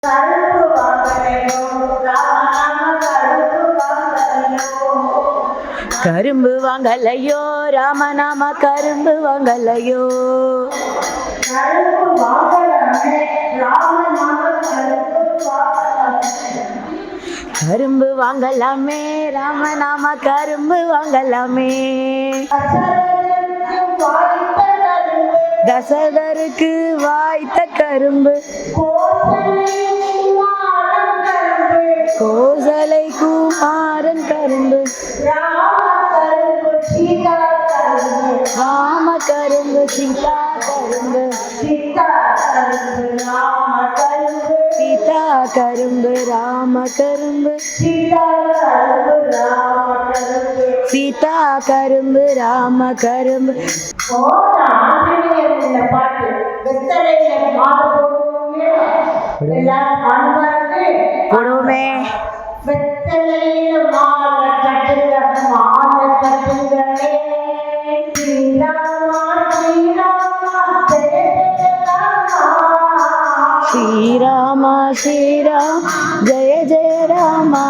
கரும்பு வாங்கலையோ ராமநாம கரும்பு வாங்கலையோ ராமநாம கரும்பு வாங்கலையோ கரும்பு வாங்கலாமே ராமநாம கரும்பு வாங்கலாமே ராமநாம கரும்பு வாங்கலாமே தசரதருக்கு வாய்த்த கரும்பு கோசலை குமாரன் கரும்பு ராம கரும்பு சீதா கரும்பு சீதா கரும்பு ராம கரும்பு சீதா கரும்பு ராம கரும்பு. போடுவோமே ஸ்ரீராமா ஸ்ரீராம் ஜெய ஜெய ராமா.